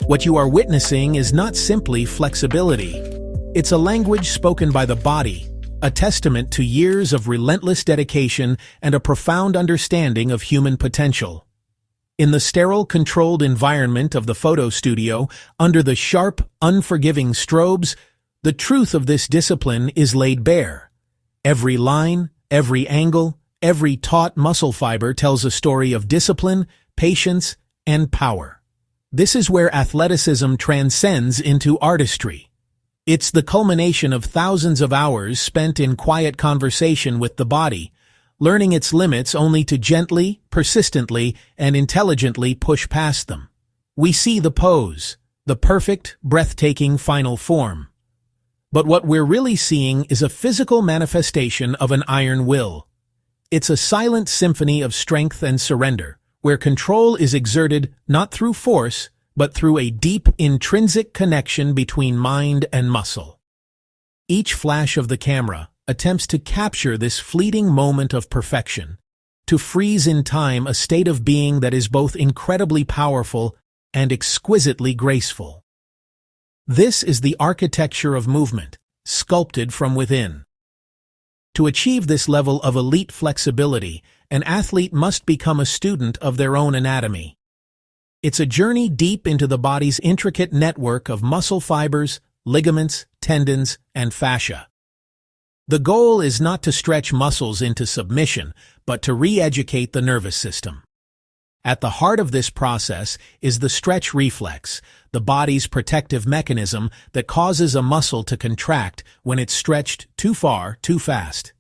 What you are witnessing is not simply flexibility. It's a language spoken by the body, a testament to years of relentless dedication and a profound understanding of human potential. In the sterile, controlled environment of the photo studio, under the sharp, unforgiving strobes, the truth of this discipline is laid bare. Every line, every angle, every taut muscle fiber tells a story of discipline, patience, and power. This is where athleticism transcends into artistry. It's the culmination of thousands of hours spent in quiet conversation with the body, learning its limits only to gently, persistently, and intelligently push past them. We see the pose, the perfect, breathtaking final form. But what we're really seeing is a physical manifestation of an iron will. It's a silent symphony of strength and surrender, where control is exerted not through force, but through a deep, intrinsic connection between mind and muscle. Each flash of the camera attempts to capture this fleeting moment of perfection, to freeze in time a state of being that is both incredibly powerful and exquisitely graceful. This is the architecture of movement, sculpted from within. To achieve this level of elite flexibility, an athlete must become a student of their own anatomy. It's a journey deep into the body's intricate network of muscle fibers, ligaments, tendons, and fascia. The goal is not to stretch muscles into submission, but to re-educate the nervous system. At the heart of this process is the stretch reflex, the body's protective mechanism that causes a muscle to contract when it's stretched too far, too fast.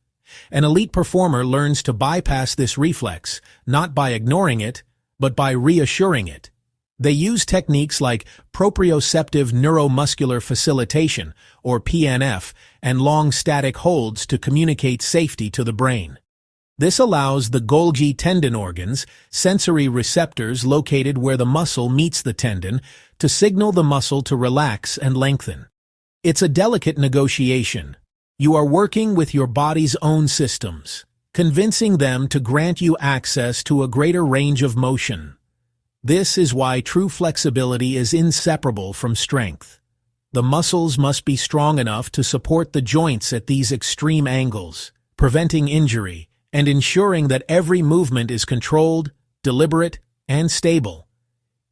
An elite performer learns to bypass this reflex, not by ignoring it, but by reassuring it. They use techniques like proprioceptive neuromuscular facilitation, or PNF, and long static holds to communicate safety to the brain. This allows the Golgi tendon organs, sensory receptors located where the muscle meets the tendon, to signal the muscle to relax and lengthen. It's a delicate negotiation. You are working with your body's own systems, convincing them to grant you access to a greater range of motion. This is why true flexibility is inseparable from strength. The muscles must be strong enough to support the joints at these extreme angles, preventing injury and ensuring that every movement is controlled, deliberate, and stable.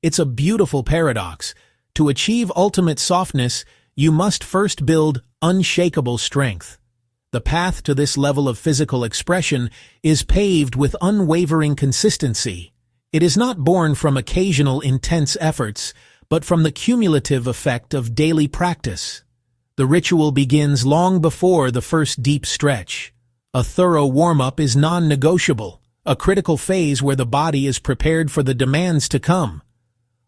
It's a beautiful paradox. To achieve ultimate softness, you must first build unshakable strength. The path to this level of physical expression is paved with unwavering consistency. It is not born from occasional intense efforts, but from the cumulative effect of daily practice. The ritual begins long before the first deep stretch. A thorough warm-up is non-negotiable, a critical phase where the body is prepared for the demands to come.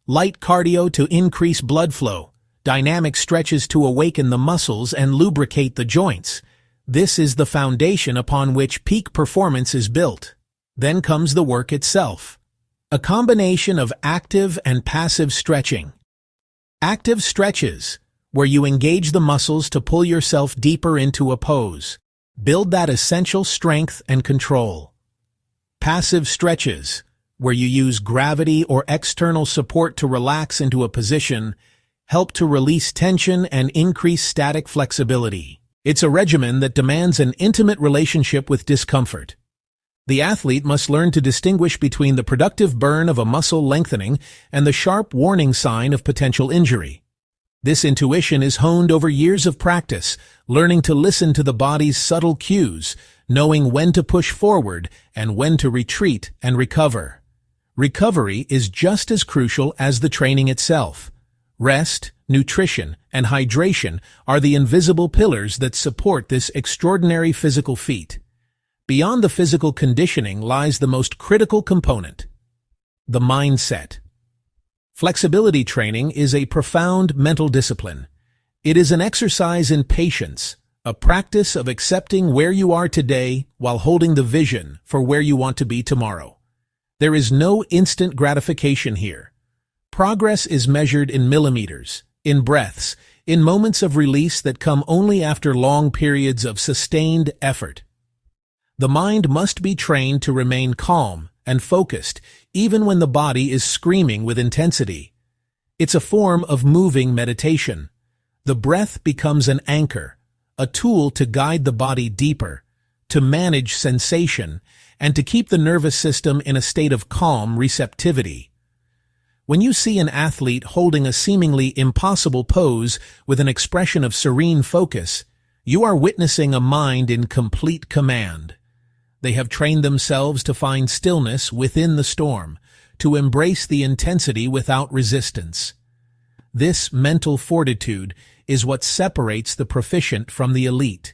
Light cardio to increase blood flow, dynamic stretches to awaken the muscles and lubricate the joints. This is the foundation upon which peak performance is built. Then comes the work itself. A combination of active and passive stretching. Active stretches, where you engage the muscles to pull yourself deeper into a pose. Build that essential strength and control. Passive stretches, where you use gravity or external support to relax into a position, help to release tension and increase static flexibility. It's a regimen that demands an intimate relationship with discomfort. The athlete must learn to distinguish between the productive burn of a muscle lengthening and the sharp warning sign of potential injury. This intuition is honed over years of practice, learning to listen to the body's subtle cues, knowing when to push forward and when to retreat and recover. Recovery is just as crucial as the training itself. Rest, nutrition, and hydration are the invisible pillars that support this extraordinary physical feat. Beyond the physical conditioning lies the most critical component: the mindset. Flexibility training is a profound mental discipline. It is an exercise in patience, a practice of accepting where you are today while holding the vision for where you want to be tomorrow. There is no instant gratification here. Progress is measured in millimeters, in breaths, in moments of release that come only after long periods of sustained effort. The mind must be trained to remain calm and focused even when the body is screaming with intensity. It's a form of moving meditation. The breath becomes an anchor, a tool to guide the body deeper, to manage sensation, and to keep the nervous system in a state of calm receptivity. When you see an athlete holding a seemingly impossible pose with an expression of serene focus, you are witnessing a mind in complete command. They have trained themselves to find stillness within the storm, to embrace the intensity without resistance. This mental fortitude is what separates the proficient from the elite.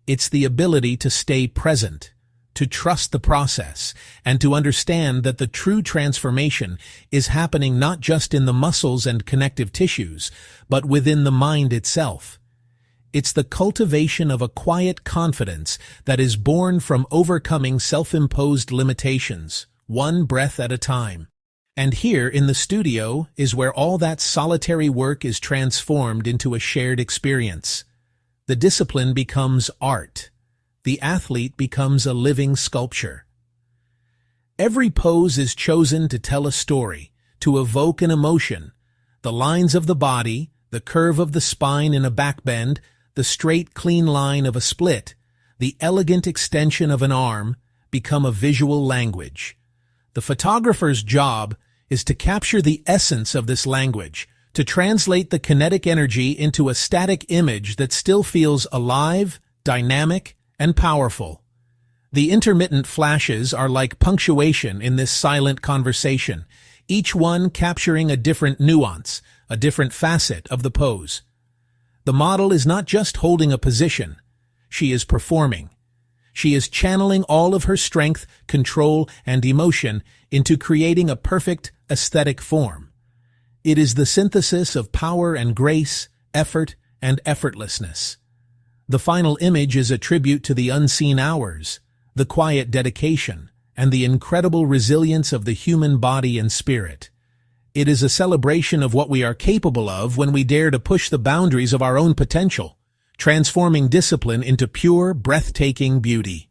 It's the ability to stay present, to trust the process, and to understand that the true transformation is happening not just in the muscles and connective tissues, but within the mind itself. It's the cultivation of a quiet confidence that is born from overcoming self-imposed limitations, one breath at a time. And here in the studio is where all that solitary work is transformed into a shared experience. The discipline becomes art. The athlete becomes a living sculpture. Every pose is chosen to tell a story, to evoke an emotion. The lines of the body, the curve of the spine in a backbend, the straight, clean line of a split, the elegant extension of an arm become a visual language. The photographer's job is to capture the essence of this language, to translate the kinetic energy into a static image that still feels alive, dynamic, and powerful. The intermittent flashes are like punctuation in this silent conversation, each one capturing a different nuance, a different facet of the pose. The model is not just holding a position, she is performing. She is channeling all of her strength, control, and emotion into creating a perfect aesthetic form. It is the synthesis of power and grace, effort and effortlessness. The final image is a tribute to the unseen hours, the quiet dedication, and the incredible resilience of the human body and spirit. It is a celebration of what we are capable of when we dare to push the boundaries of our own potential, transforming discipline into pure, breathtaking beauty.